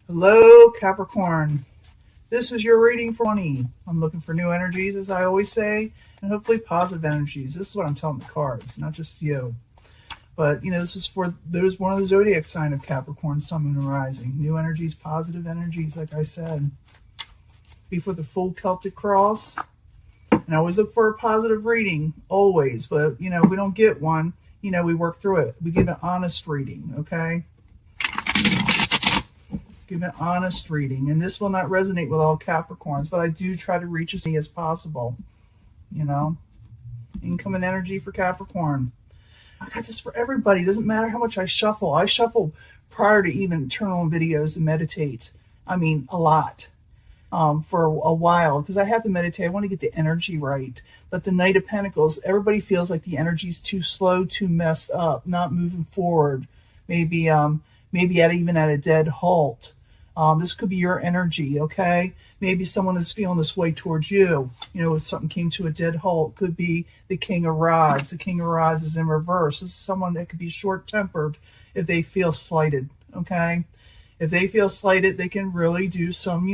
Hello, Capricorn. This is your reading for 20. I'm looking for new energies, as I always say, and hopefully positive energies. This is what I'm telling the cards, not just you. But, this is for those one of the zodiac sign of Capricorn, Sun, Moon, and Rising. New energies, positive energies, like I said. Before the full Celtic cross. And I always look for a positive reading, always. But, we don't get one. We work through it. We give an honest reading, okay? Give an honest reading. And this will not resonate with all Capricorns, but I do try to reach as many as possible. Incoming energy for Capricorn. I got this for everybody. It doesn't matter how much I shuffle. I shuffle prior to even turn on videos and meditate. I mean, a lot. For a while, because I have to meditate. I want to get the energy right. But the Knight of Pentacles, everybody feels like the energy's too slow, too messed up, not moving forward. Maybe even at a dead halt. This could be your energy, okay? Maybe someone is feeling this way towards you. If something came to a dead halt, could be the King of Rods. The King of Rods is in reverse. This is someone that could be short-tempered if they feel slighted, okay? If they feel slighted, they can really do some,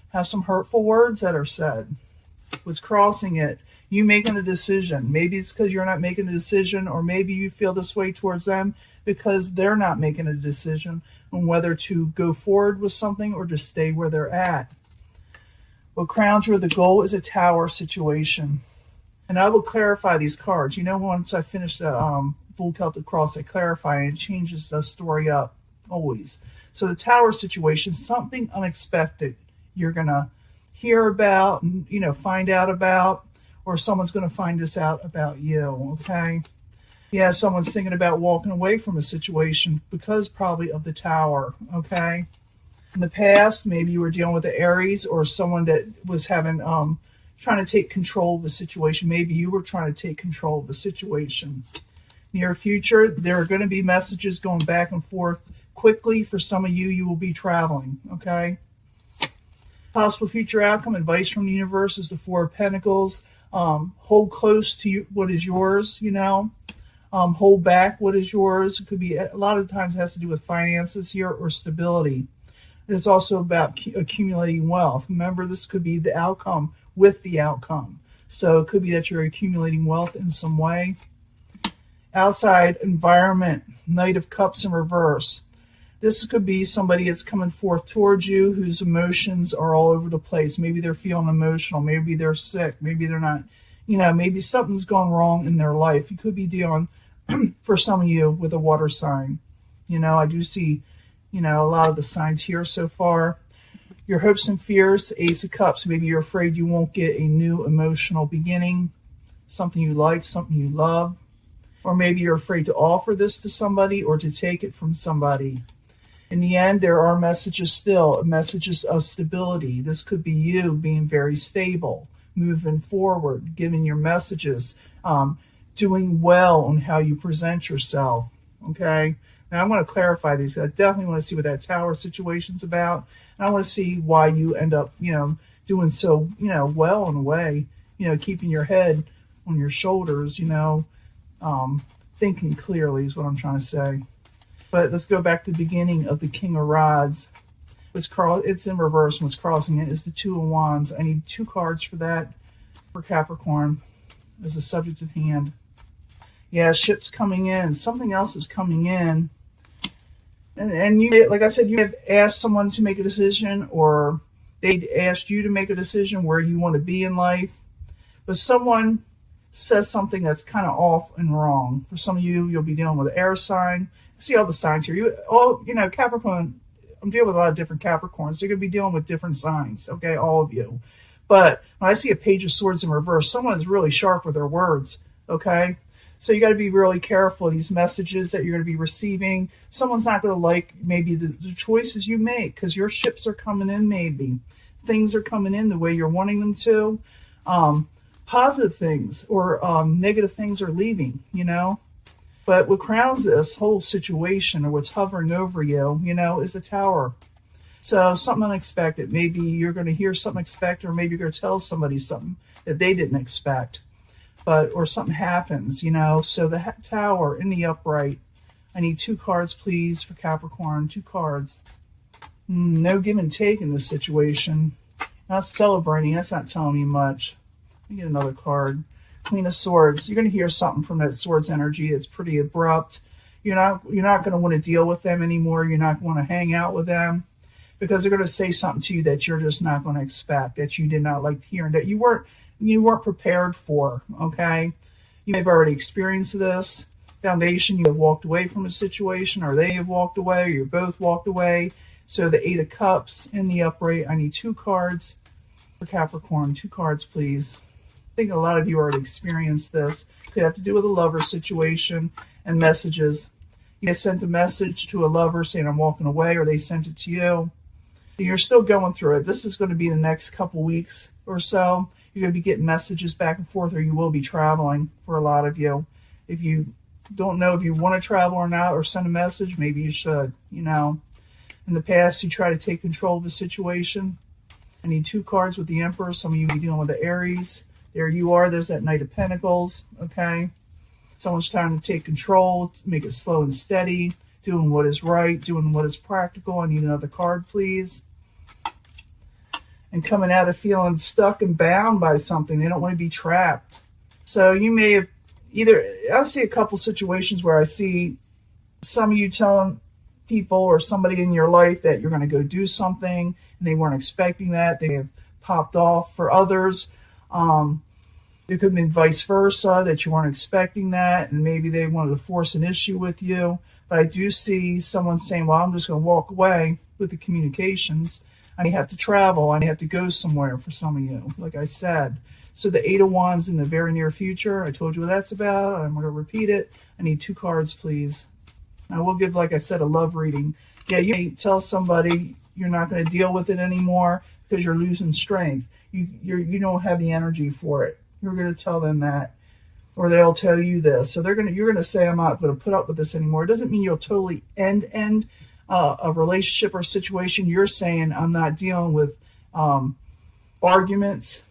have some hurtful words that are said. What's crossing it? You making a decision. Maybe it's because you're not making a decision, or maybe you feel this way towards them because they're not making a decision on whether to go forward with something or just stay where they're at. What crowns you, the goal is a Tower situation. And I will clarify these cards. Once I finish the full Celtic cross, I clarify and it changes the story up always. So the Tower situation, something unexpected you're going to hear about and, find out about, or someone's going to find this out about you, okay? Yeah, someone's thinking about walking away from a situation because probably of the Tower, okay? In the past, maybe you were dealing with the Aries or someone that was having, trying to take control of the situation. Maybe you were trying to take control of the situation. Near future, there are going to be messages going back and forth quickly. For some of you, you will be traveling, okay? Possible future outcome, advice from the universe is the Four of Pentacles. Hold close to what is yours, hold back what is yours. It could be, a lot of times it has to do with finances here or stability. It's also about accumulating wealth. Remember, this could be the outcome with the outcome. So it could be that you're accumulating wealth in some way. Outside environment, Knight of Cups in reverse. This could be somebody that's coming forth towards you whose emotions are all over the place. Maybe they're feeling emotional. Maybe they're sick. Maybe they're not, maybe something's gone wrong in their life. You could be dealing, for some of you, with a water sign. I do see, a lot of the signs here so far. Your hopes and fears, Ace of Cups. Maybe you're afraid you won't get a new emotional beginning, something you like, something you love. Or maybe you're afraid to offer this to somebody or to take it from somebody. In the end, there are messages still, messages of stability. This could be you being very stable, moving forward, giving your messages, doing well on how you present yourself, okay? Now, I'm going to clarify these. I definitely want to see what that Tower situation's about. And I want to see why you end up, doing so, well in a way, keeping your head on your shoulders, thinking clearly is what I'm trying to say. But let's go back to the beginning of the King of Rods. It's in reverse. What's crossing it is the Two of Wands. I need 2 cards for that for Capricorn as a subject at hand. Yeah, ship's coming in. Something else is coming in. And you, like I said, you have asked someone to make a decision, or they asked you to make a decision where you want to be in life. But someone says something that's kind of off and wrong. For some of you, you'll be dealing with an air sign. See all the signs here. Capricorn, I'm dealing with a lot of different Capricorns. They're going to be dealing with different signs, okay, all of you. But when I see a Page of Swords in reverse, someone is really sharp with their words, okay? So you got to be really careful. These messages that you're going to be receiving, someone's not going to like maybe the choices you make because your ships are coming in maybe. Things are coming in the way you're wanting them to. Positive things or negative things are leaving, But what crowns this whole situation, or what's hovering over you, is the Tower. So something unexpected. Maybe you're going to hear something unexpected, or maybe you're going to tell somebody something that they didn't expect. Or something happens, So the Tower in the upright. I need 2 cards, please, for Capricorn. 2 cards. No give and take in this situation. Not celebrating. That's not telling you much. Let me get another card. Queen of Swords. You're going to hear something from that Swords energy. It's pretty abrupt. You're not going to want to deal with them anymore. You're not going to hang out with them because they're going to say something to you that you're just not going to expect, that you did not like hearing, that you weren't prepared for. Okay, you may have already experienced this. Foundation, you have walked away from a situation, or they have walked away, or you both walked away. So the Eight of Cups in the upright. I need 2 cards for Capricorn. 2 cards, please. I think a lot of you already experienced this. Could have to do with a lover situation and messages. You sent a message to a lover saying, I'm walking away, or they sent it to you. You're still going through it. This is going to be the next couple weeks or so. You're going to be getting messages back and forth, or you will be traveling for a lot of you. If you don't know if you want to travel or not, or send a message, maybe you should. You know, in the past, you try to take control of the situation. I need 2 cards with the Emperor. Some of you be dealing with the Aries. There you are. There's that Knight of Pentacles. Okay. Someone's trying to take control, make it slow and steady, doing what is right, doing what is practical. I need another card, please. And coming out of feeling stuck and bound by something. They don't want to be trapped. So you may have I see a couple situations where I see some of you telling people or somebody in your life that you're going to go do something and they weren't expecting that. They have popped off. For others, it could have been vice versa, that you weren't expecting that, and maybe they wanted to force an issue with you. But I do see someone saying, well, I'm just going to walk away with the communications. I may have to travel. I may have to go somewhere for some of you, like I said. So the Eight of Wands in the very near future, I told you what that's about. I'm going to repeat it. I need 2 cards, please. I will give, like I said, a love reading. Yeah, you may tell somebody you're not going to deal with it anymore because you're losing strength. You don't have the energy for it. You're going to tell them that, or they'll tell you this. So you're going to say, I'm not going to put up with this anymore. It doesn't mean you'll totally end a relationship or situation. You're saying, I'm not dealing with arguments,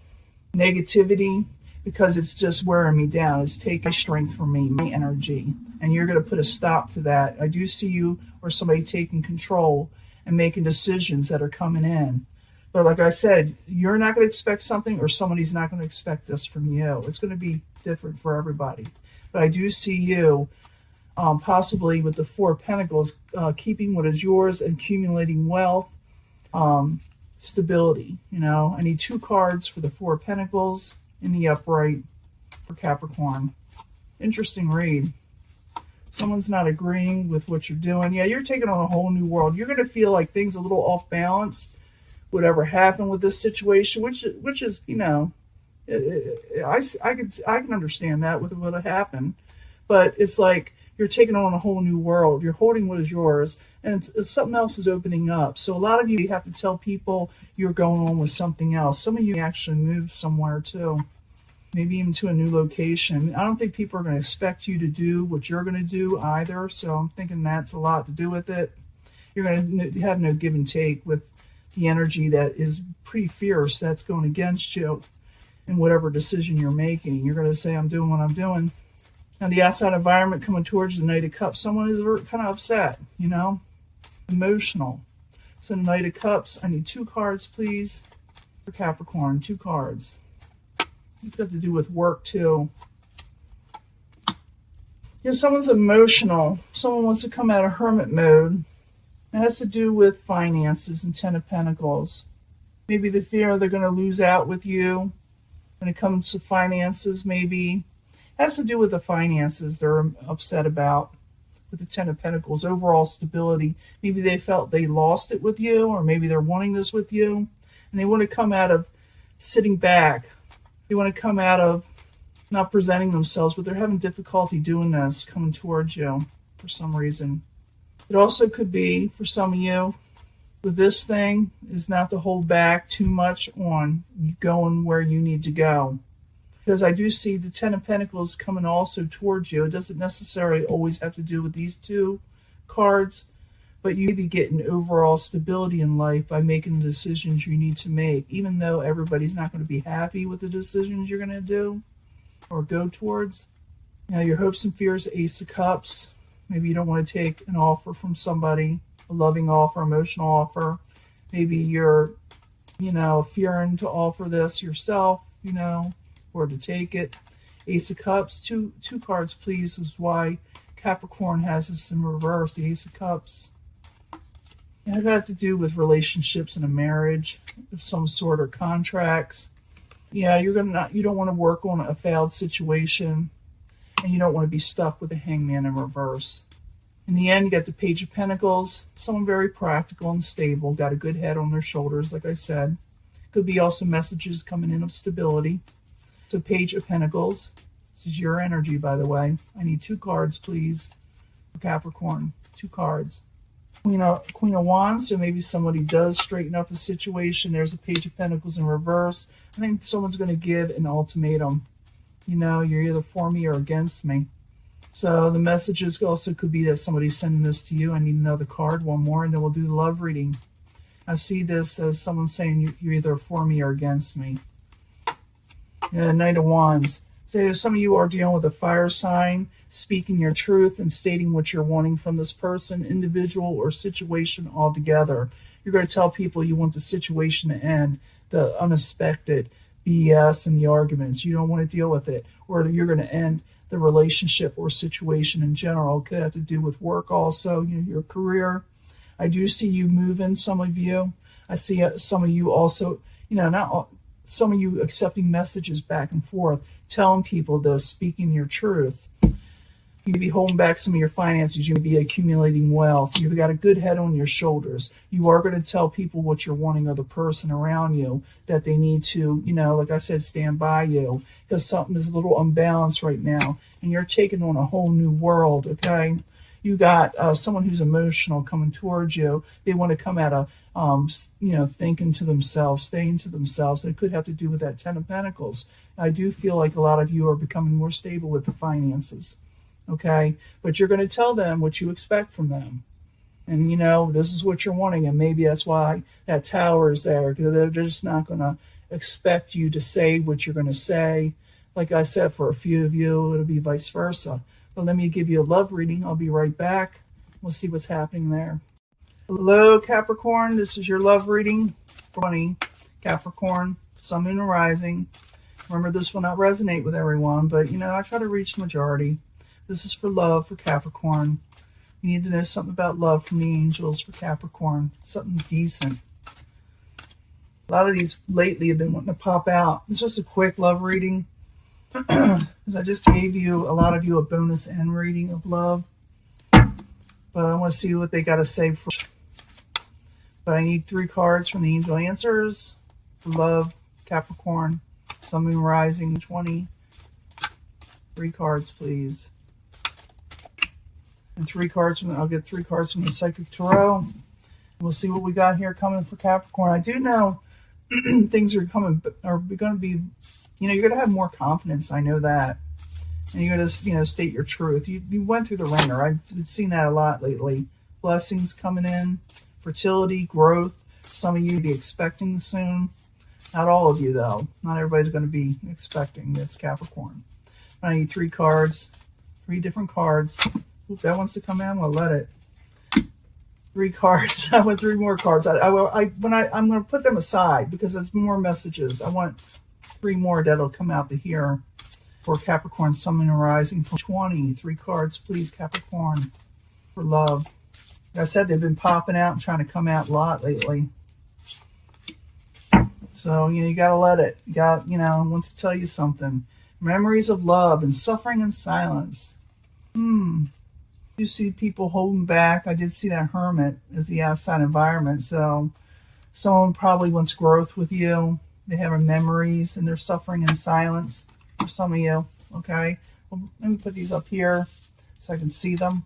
negativity, because it's just wearing me down. It's taking my strength from me, my energy. And you're going to put a stop to that. I do see you or somebody taking control and making decisions that are coming in. But like I said, you're not going to expect something, or somebody's not going to expect this from you. It's going to be different for everybody. But I do see you possibly with the 4 of Pentacles, keeping what is yours, accumulating wealth, stability. You know, I need 2 cards for the 4 of Pentacles in the upright for Capricorn. Interesting read. Someone's not agreeing with what you're doing. Yeah, you're taking on a whole new world. You're going to feel like things a little off balance, whatever happened with this situation, which is, you know, I can understand that with what happened, but it's like you're taking on a whole new world. You're holding what is yours, and it's something else is opening up. So a lot of you have to tell people you're going on with something else. Some of you actually move somewhere too, maybe even to a new location. I don't think people are going to expect you to do what you're going to do either, so I'm thinking that's a lot to do with it. You're going to have no give and take with the energy that is pretty fierce that's going against you in whatever decision you're making. You're going to say, I'm doing what I'm doing. Now, the outside environment coming towards the Knight of Cups, someone is kind of upset, you know, emotional. So the Knight of Cups, I need 2 cards, please, for Capricorn. 2 cards. It's got to do with work, too. Yeah, someone's emotional. Someone wants to come out of hermit mode. It has to do with finances and 10 of Pentacles. Maybe the fear they're going to lose out with you when it comes to finances, maybe. It has to do with the finances they're upset about with the 10 of Pentacles. Overall stability. Maybe they felt they lost it with you, or maybe they're wanting this with you. And they want to come out of sitting back. They want to come out of not presenting themselves, but they're having difficulty doing this, coming towards you for some reason. It also could be, for some of you, with this thing, is not to hold back too much on going where you need to go. Because I do see the 10 of Pentacles coming also towards you. It doesn't necessarily always have to do with these 2 cards, but you may be getting overall stability in life by making the decisions you need to make, even though everybody's not going to be happy with the decisions you're going to do or go towards. Now, your hopes and fears, Ace of Cups. Maybe you don't want to take an offer from somebody, a loving offer, emotional offer. Maybe you're, fearing to offer this yourself, or to take it. Ace of Cups, two cards, please, is why Capricorn has this in reverse, the Ace of Cups. And it got to do with relationships and a marriage of some sort, or contracts. Yeah, you don't want to work on a failed situation, and you don't want to be stuck with the Hangman in reverse. In the end, you got the Page of Pentacles, someone very practical and stable, got a good head on their shoulders, like I said. Could be also messages coming in of stability. So Page of Pentacles, this is your energy, by the way. I need 2 cards, please, for Capricorn. 2 cards. Queen of Wands, so maybe somebody does straighten up a situation. There's a Page of Pentacles in reverse. I think someone's going to give an ultimatum. You're either for me or against me. So the messages also could be that somebody's sending this to you. I need another card, one more, and then we'll do the love reading. I see this as someone saying you're either for me or against me. Knight of Wands. So some of you are dealing with a fire sign, speaking your truth and stating what you're wanting from this person, individual or situation altogether. You're going to tell people you want the situation to end, the unexpected BS and the arguments. You don't want to deal with it, or you're going to end the relationship or situation in general. It could have to do with work also, your career. I do see you moving, some of you. I see some of you also, some of you accepting messages back and forth, telling people this, speaking your truth. You may be holding back some of your finances. You may be accumulating wealth. You've got a good head on your shoulders. You are going to tell people what you're wanting of the person around you, that they need to, like I said, stand by you, because something is a little unbalanced right now, and you're taking on a whole new world, okay? You got someone who's emotional coming towards you. They want to come out of, thinking to themselves, staying to themselves. It could have to do with that Ten of Pentacles. I do feel like a lot of you are becoming more stable with the finances, okay? But you're going to tell them what you expect from them. And, this is what you're wanting, and maybe that's why that Tower is there, because they're just not going to expect you to say what you're going to say. Like I said, for a few of you, it'll be vice versa. But let me give you a love reading. I'll be right back. We'll see what's happening there. Hello, Capricorn. This is your love reading for 20. Capricorn, Sun, Moon, and Rising. Remember, this will not resonate with everyone, but, I try to reach the majority. This is for love for Capricorn. You need to know something about love from the angels for Capricorn. Something decent. A lot of these lately have been wanting to pop out. It's just a quick love reading. Because I just gave you, a lot of you, a bonus end reading of love. But I want to see what they got to say for. But I need 3 cards from the angel answers. For love, Capricorn, Sun, Moon, Rising, 20. 3 cards, please. And 3 cards from, I'll get 3 cards from the Psychic Tarot. We'll see what we got here coming for Capricorn. I do know things are going to be, you're going to have more confidence. I know that. And you're going to, state your truth. You went through the ringer. I've seen that a lot lately. Blessings coming in, fertility, growth. Some of you be expecting soon. Not all of you, though. Not everybody's going to be expecting. That's Capricorn. I need 3 cards, 3 different cards. Oop, that wants to come in. We'll let it. 3 cards. I want 3 more cards. I'm going to put them aside because it's more messages. I want 3 more that'll come out to here for Capricorn, Sun, Moon, and Rising for 20. 3 cards, please, Capricorn, for love. Like I said, they've been popping out and trying to come out a lot lately. So, you got to let it. You got, wants to tell you something. Memories of love and suffering in silence. You see people holding back. I did see that Hermit as the outside environment. So someone probably wants growth with you. They have memories and they're suffering in silence for some of you. Okay. Well, let me put these up here so I can see them.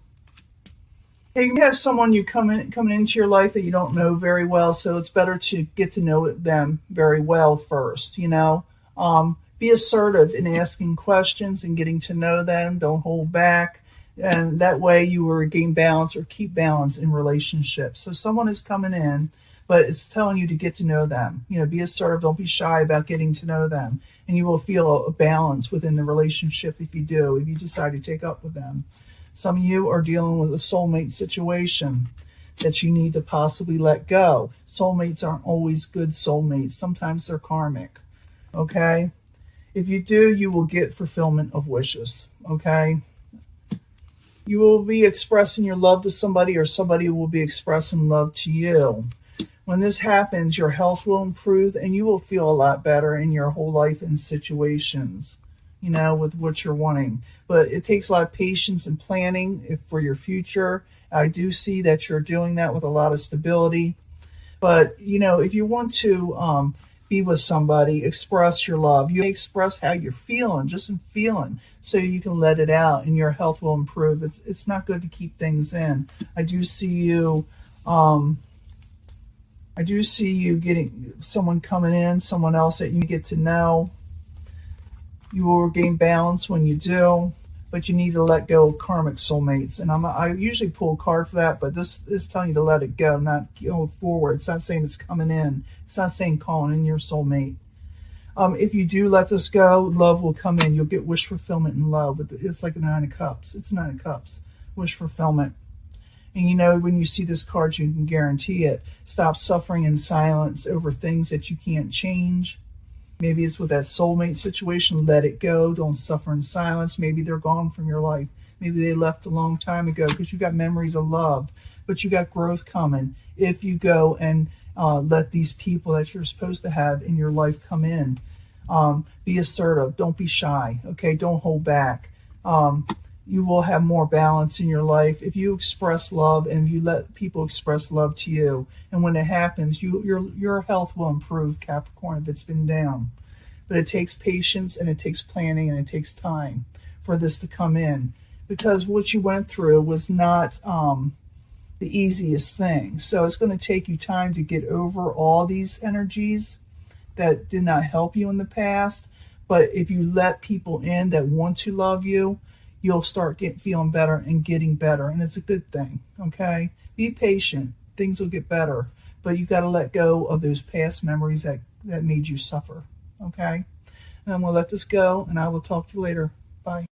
Hey, you have someone coming into your life that you don't know very well. So it's better to get to know them very well first, Be assertive in asking questions and getting to know them. Don't hold back. And that way you will regain balance or keep balance in relationships. So someone is coming in, but it's telling you to get to know them. Be assertive. Don't be shy about getting to know them. And you will feel a balance within the relationship if you decide to take up with them. Some of you are dealing with a soulmate situation. that you need to possibly let go. Soulmates aren't always good soulmates. Sometimes they're karmic. Okay? If you do, you will get fulfillment of wishes. Okay? You will be expressing your love to somebody, or somebody will be expressing love to you. When this happens, your health will improve and you will feel a lot better in your whole life and situations, with what you're wanting. But it takes a lot of patience and planning for your future. I do see that you're doing that with a lot of stability. But, if you want to be with somebody, express your love. You express how you're feeling, just in feeling, so you can let it out and your health will improve. It's not good to keep things in. I do see you getting someone coming in, someone else that you get to know. You will regain balance when you do, but you need to let go of karmic soulmates. And I usually pull a card for that, but this is telling you to let it go, not go forward. It's not saying it's coming in. It's not saying calling in your soulmate. If you do let this go, love will come in. You'll get wish fulfillment in love. It's like the Nine of Cups. It's Nine of Cups. Wish fulfillment. And when you see this card, you can guarantee it. Stop suffering in silence over things that you can't change. Maybe it's with that soulmate situation. Let it go. Don't suffer in silence. Maybe they're gone from your life. Maybe they left a long time ago, because you got memories of love, but you got growth coming if you go and let these people that you're supposed to have in your life come in. Be assertive. Don't be shy. Okay, don't hold back. You will have more balance in your life if you express love and you let people express love to you. And when it happens, your health will improve, Capricorn, if it's been down. But it takes patience and it takes planning and it takes time for this to come in, because what you went through was not the easiest thing. So it's going to take you time to get over all these energies that did not help you in the past. But if you let people in that want to love you, you'll start feeling better and getting better. And it's a good thing, okay? Be patient. Things will get better. But you got to let go of those past memories that made you suffer, okay? And I'm going to let this go, and I will talk to you later. Bye.